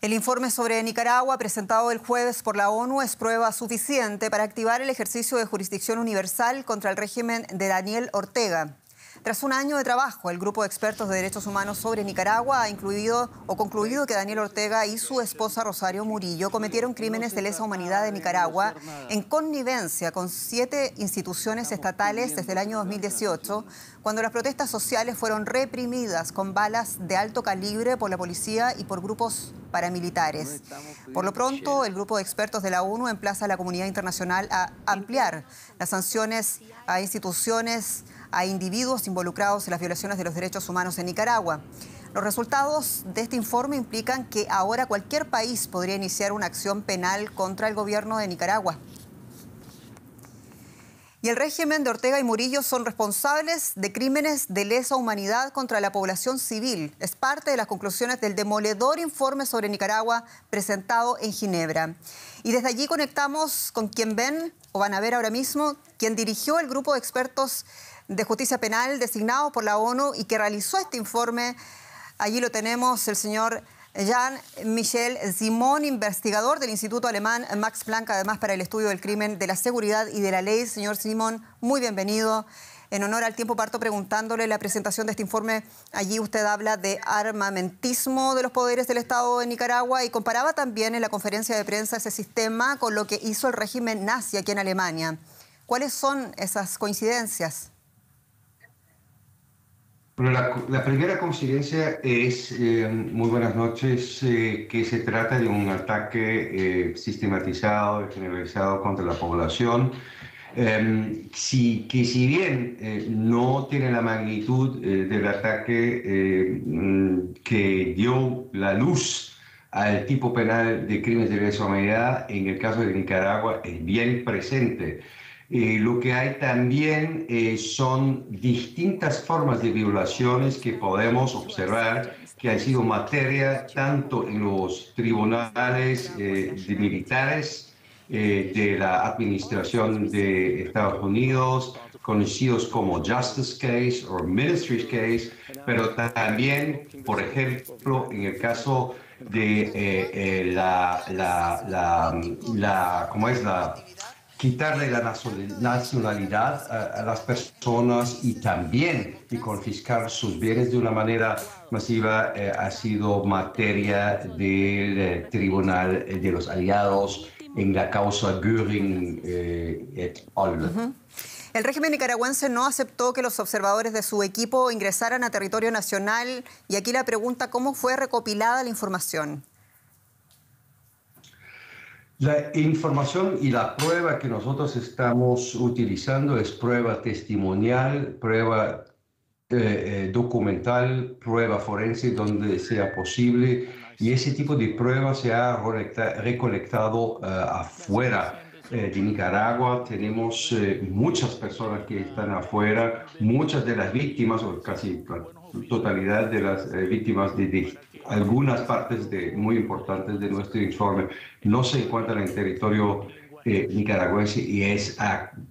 El informe sobre Nicaragua, presentado el jueves por la ONU, es prueba suficiente para activar el ejercicio de jurisdicción universal contra el régimen de Daniel Ortega. Tras un año de trabajo, el grupo de expertos de derechos humanos sobre Nicaragua ha concluido que Daniel Ortega y su esposa Rosario Murillo cometieron crímenes de lesa humanidad en Nicaragua en connivencia con 7 instituciones estatales desde el año 2018, cuando las protestas sociales fueron reprimidas con balas de alto calibre por la policía y por grupos paramilitares. Por lo pronto, el grupo de expertos de la ONU emplaza a la comunidad internacional a ampliar las sanciones a instituciones, a individuos involucrados en las violaciones de los derechos humanos en Nicaragua. Los resultados de este informe implican que ahora cualquier país podría iniciar una acción penal contra el gobierno de Nicaragua. Y el régimen de Ortega y Murillo son responsables de crímenes de lesa humanidad contra la población civil. Es parte de las conclusiones del demoledor informe sobre Nicaragua presentado en Ginebra. Y desde allí conectamos con quien ven, o van a ver ahora mismo, quien dirigió el grupo de expertos de justicia penal designado por la ONU y que realizó este informe. Allí lo tenemos, el señor Jean-Michel Simon, investigador del Instituto Alemán Max Planck, además para el estudio del crimen, de la seguridad y de la ley. Señor Simon, muy bienvenido. En honor al tiempo parto preguntándole la presentación de este informe. Allí usted habla de armamentismo de los poderes del Estado de Nicaragua y comparaba también en la conferencia de prensa ese sistema con lo que hizo el régimen nazi aquí en Alemania. ¿Cuáles son esas coincidencias? Bueno, la primera coincidencia es, muy buenas noches, que se trata de un ataque sistematizado y generalizado contra la población, que si bien no tiene la magnitud del ataque que dio la luz al tipo penal de crímenes de lesa humanidad, en el caso de Nicaragua es bien presente. Lo que hay también son distintas formas de violaciones que podemos observar que han sido materia tanto en los tribunales de militares de la administración de Estados Unidos, conocidos como Justice Case o Ministries Case, pero también, por ejemplo, en el caso de quitarle la nacionalidad a las personas y también de confiscar sus bienes de una manera masiva ha sido materia del Tribunal de los Aliados en la causa Göring et al. El régimen nicaragüense no aceptó que los observadores de su equipo ingresaran a territorio nacional y aquí la pregunta, ¿cómo fue recopilada la información? La información y la prueba que nosotros estamos utilizando es prueba testimonial, prueba documental, prueba forense donde sea posible, y ese tipo de prueba se ha recolectado afuera de Nicaragua. Tenemos muchas personas que están afuera, muchas de las víctimas, o casi la totalidad de las víctimas de algunas partes muy importantes de nuestro informe no se encuentran en territorio nicaragüense, y es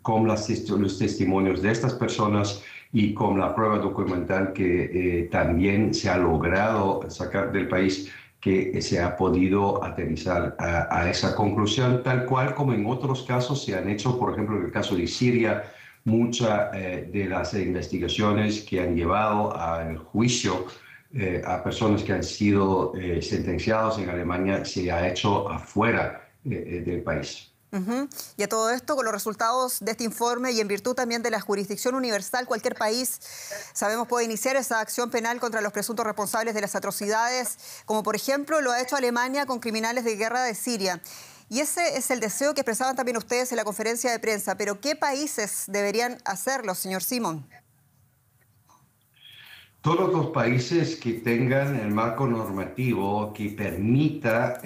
con los testimonios de estas personas y con la prueba documental que también se ha logrado sacar del país que se ha podido aterrizar a esa conclusión, tal cual como en otros casos se han hecho, por ejemplo, en el caso de Siria. Muchas de las investigaciones que han llevado al juicio a personas que han sido sentenciados en Alemania se ha hecho afuera del país. Y a todo esto, con los resultados de este informe y en virtud también de la jurisdicción universal, cualquier país, sabemos, puede iniciar esa acción penal contra los presuntos responsables de las atrocidades, como por ejemplo lo ha hecho Alemania con criminales de guerra de Siria. Y ese es el deseo que expresaban también ustedes en la conferencia de prensa. Pero ¿qué países deberían hacerlo, señor Simon? Todos los países que tengan el marco normativo que permita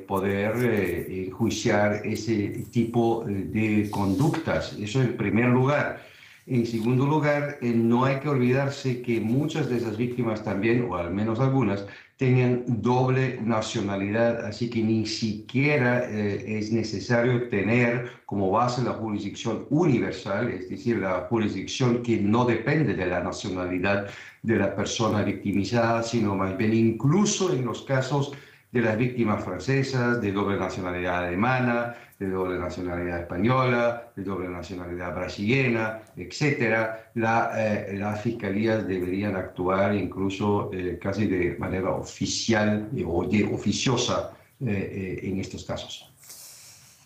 poder enjuiciar ese tipo de conductas. Eso en primer lugar. En segundo lugar, no hay que olvidarse que muchas de esas víctimas también, o al menos algunas, tenían doble nacionalidad, así que ni siquiera es necesario tener como base la jurisdicción universal, es decir, la jurisdicción que no depende de la nacionalidad de la persona victimizada, sino más bien incluso en los casos de las víctimas francesas, de doble nacionalidad alemana, de doble nacionalidad española, de doble nacionalidad brasileña, etcétera. Las fiscalías deberían actuar incluso casi de manera oficial o oficiosa en estos casos.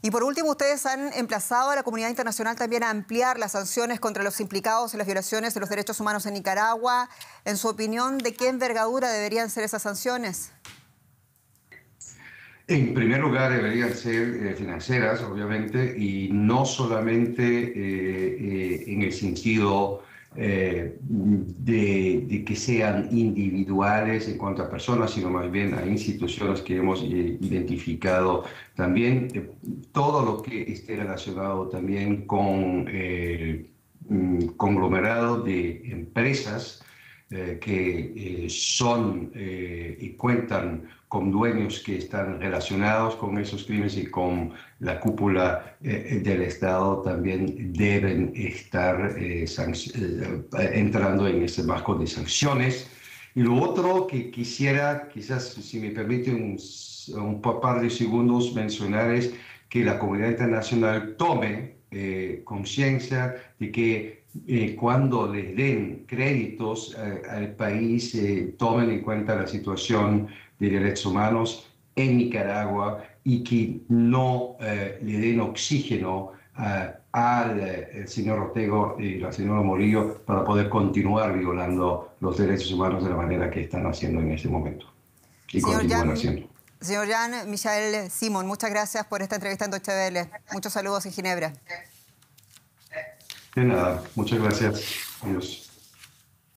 Y por último, ustedes han emplazado a la comunidad internacional también a ampliar las sanciones contra los implicados en las violaciones de los derechos humanos en Nicaragua. En su opinión, ¿de qué envergadura deberían ser esas sanciones? En primer lugar, deberían ser financieras, obviamente, y no solamente en el sentido de que sean individuales en cuanto a personas, sino más bien a instituciones que hemos identificado. También todo lo que esté relacionado también con conglomerado de empresas que son y cuentan con dueños que están relacionados con esos crímenes y con la cúpula del Estado también deben estar entrando en ese marco de sanciones. Y lo otro que quisiera, quizás si me permite un par de segundos mencionar es que la comunidad internacional tome conciencia de que cuando les den créditos al país, tomen en cuenta la situación de derechos humanos en Nicaragua y que no le den oxígeno al señor Ortega y la señora Morillo para poder continuar violando los derechos humanos de la manera que están haciendo en este momento y continúan haciendo. Señor Jean-Michel Simon, muchas gracias por esta entrevista en Deutsche Welle. Muchos saludos en Ginebra. De nada, muchas gracias. Adiós.